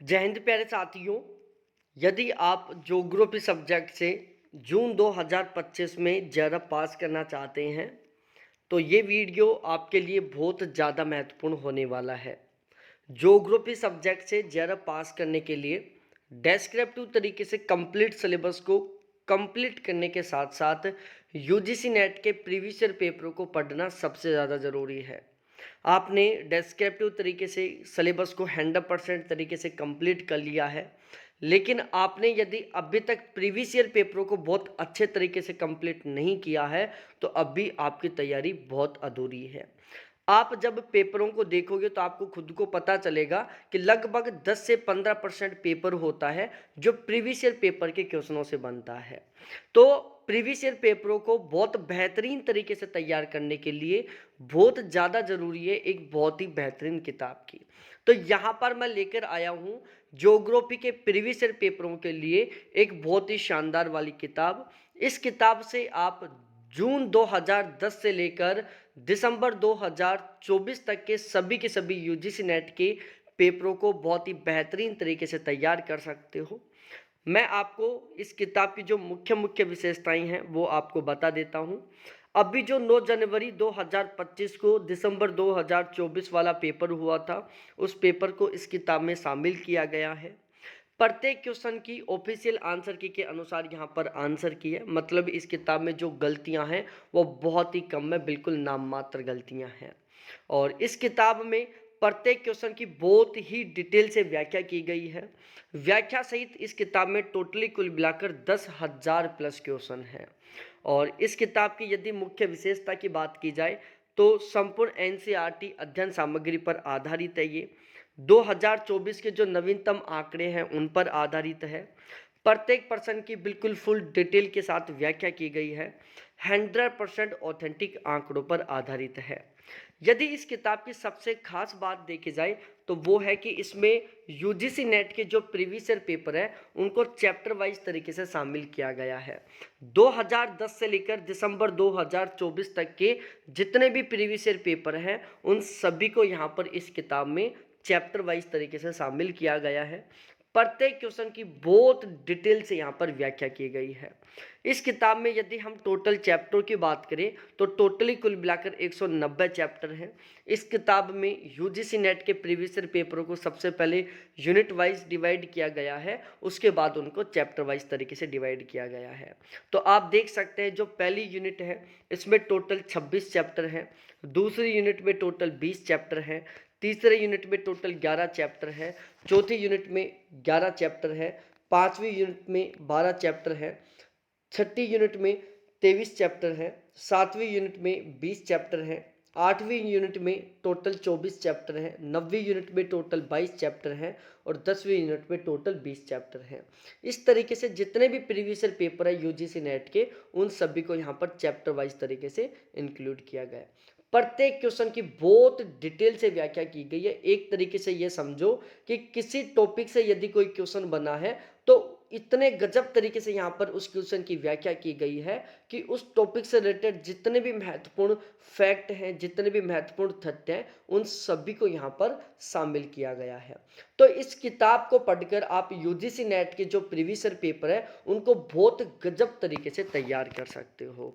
जय हिंद प्यारे साथियों। यदि आप ज्योग्राफी सब्जेक्ट से जून 2025 में जेआरएफ पास करना चाहते हैं तो ये वीडियो आपके लिए बहुत ज़्यादा महत्वपूर्ण होने वाला है। ज्योग्राफी सब्जेक्ट से जेआरएफ पास करने के लिए डेस्क्रिप्टिव तरीके से कंप्लीट सिलेबस को कंप्लीट करने के साथ साथ यूजीसी नेट के प्रीवियस ईयर पेपरों को पढ़ना सबसे ज़्यादा ज़रूरी है। आपने डेस्क्रिप्टिव तरीके से सिलेबस को 100% तरीके से कंप्लीट कर लिया है, लेकिन आपने यदि अभी तक प्रीवियस ईयर पेपरों को बहुत अच्छे तरीके से कंप्लीट नहीं किया है तो अभी आपकी तैयारी बहुत अधूरी है। आप जब पेपरों को देखोगे तो आपको खुद को पता चलेगा कि लगभग 10 से 15% पेपर होता है जो प्रीवियस ईयर पेपर के क्वेश्चनों से बनता है। तो प्रीवियस ईयर पेपरों को बहुत बेहतरीन तरीके से तैयार करने के लिए बहुत ज़्यादा ज़रूरी है एक बहुत ही बेहतरीन किताब की। तो यहाँ पर मैं लेकर आया हूँ ज्योग्राफी के प्रीवियस ईयर पेपरों के लिए एक बहुत ही शानदार वाली किताब। इस किताब से आप जून 2010 से लेकर दिसंबर 2024 तक के सभी यूजीसी नेट के पेपरों को बहुत ही बेहतरीन तरीके से तैयार कर सकते हो। मैं आपको इस किताब की जो मुख्य मुख्य विशेषताएं हैं वो आपको बता देता हूं। अभी जो 9 जनवरी 2025 को दिसंबर 2024 वाला पेपर हुआ था, उस पेपर को इस किताब में शामिल किया गया है। प्रत्येक क्वेश्चन की ऑफिशियल आंसर की के अनुसार यहाँ पर आंसर की है। मतलब इस किताब में जो गलतियाँ हैं वो बहुत ही कम है, बिल्कुल नाम मात्र गलतियाँ हैं। और इस किताब में प्रत्येक क्वेश्चन की बहुत ही डिटेल से व्याख्या की गई है। व्याख्या सहित इस किताब में टोटली कुल मिलाकर 10,000 प्लस क्वेश्चन हैं। और इस किताब की यदि मुख्य विशेषता की बात की जाए तो संपूर्ण एनसीईआरटी अध्ययन सामग्री पर आधारित है। ये 2024 के जो नवीनतम आंकड़े हैं उन पर आधारित है। प्रत्येक पर्सन की बिल्कुल फुल डिटेल के साथ व्याख्या की गई है। 100% ऑथेंटिक आंकड़ों पर आधारित है। यदि इस किताब की सबसे खास बात देखी जाए तो वो है कि इसमें यूजीसी नेट के जो प्रीवियस ईयर पेपर है उनको चैप्टर वाइज तरीके से शामिल किया गया है। 2010 से लेकर दिसंबर 2024 तक के जितने भी प्रीवियस ईयर पेपर हैं उन सभी को यहाँ पर इस किताब में चैप्टर वाइज तरीके से शामिल किया गया है। प्रत्येक क्वेश्चन की बहुत डिटेल से यहाँ पर व्याख्या की गई है। इस किताब में यदि हम टोटल चैप्टर की बात करें तो टोटली कुल मिलाकर 190 चैप्टर हैं। इस किताब में यूजीसी नेट के प्रीवियस ईयर पेपरों को सबसे पहले यूनिट वाइज डिवाइड किया गया है, उसके बाद उनको चैप्टर वाइज तरीके से डिवाइड किया गया है। तो आप देख सकते हैं जो पहली यूनिट है इसमें टोटल 26 चैप्टर हैं, दूसरी यूनिट में टोटल 20 चैप्टर हैं, तीसरे यूनिट में टोटल 11 चैप्टर है, चौथी यूनिट में 11 चैप्टर है, पाँचवीं यूनिट में 12 चैप्टर है, छठी यूनिट में 23 चैप्टर हैं, सातवीं यूनिट में 20 चैप्टर हैं, आठवीं यूनिट में टोटल 24 चैप्टर हैं, नवीं यूनिट में टोटल 22 चैप्टर हैं और 10वीं यूनिट में टोटल 20 चैप्टर हैं। इस तरीके से जितने भी प्रीवियस ईयर पेपर है यूजीसी नेट के उन सभी को यहाँ पर चैप्टर वाइज तरीके से इंक्लूड किया गया है। प्रत्येक क्वेश्चन की बहुत डिटेल से व्याख्या की गई है। एक तरीके से ये समझो कि किसी टॉपिक से यदि कोई क्वेश्चन बना है तो इतने गजब तरीके से यहाँ पर उस क्वेश्चन की व्याख्या की गई है कि उस टॉपिक से रिलेटेड जितने भी महत्वपूर्ण फैक्ट हैं, जितने भी महत्वपूर्ण तथ्य हैं, उन सभी को यहाँ पर शामिल किया गया है। तो इस किताब को पढ़कर आप यूजीसी नेट के जो प्रीवियस ईयर पेपर है उनको बहुत गजब तरीके से तैयार कर सकते हो।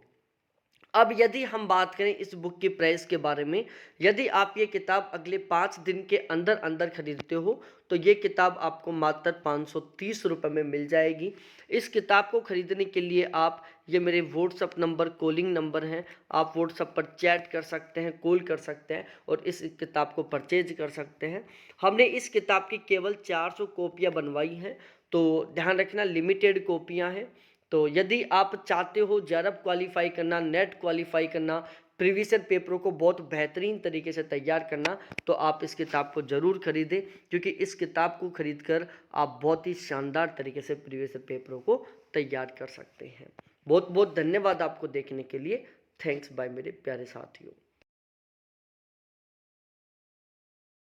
अब यदि हम बात करें इस बुक की प्राइस के बारे में, यदि आप ये किताब अगले 5 दिन के अंदर अंदर खरीदते हो तो ये किताब आपको मात्र 530 रुपये में मिल जाएगी। इस किताब को खरीदने के लिए आप ये मेरे व्हाट्सअप नंबर कॉलिंग नंबर हैं, आप व्हाट्सअप पर चैट कर सकते हैं, कॉल कर सकते हैं और इस किताब को परचेज कर सकते हैं। हमने इस किताब की केवल 400 कॉपियाँ बनवाई हैं, तो ध्यान रखना लिमिटेड कॉपियाँ हैं। तो यदि आप चाहते हो जेआरएफ क्वालिफाई करना, नेट क्वालिफाई करना, प्रीवियस ईयर पेपरों को बहुत बेहतरीन तरीके से तैयार करना, तो आप इस किताब को ज़रूर खरीदें, क्योंकि इस किताब को खरीदकर आप बहुत ही शानदार तरीके से प्रीवियस ईयर पेपरों को तैयार कर सकते हैं। बहुत बहुत धन्यवाद आपको देखने के लिए। थैंक्स बाय मेरे प्यारे साथियों।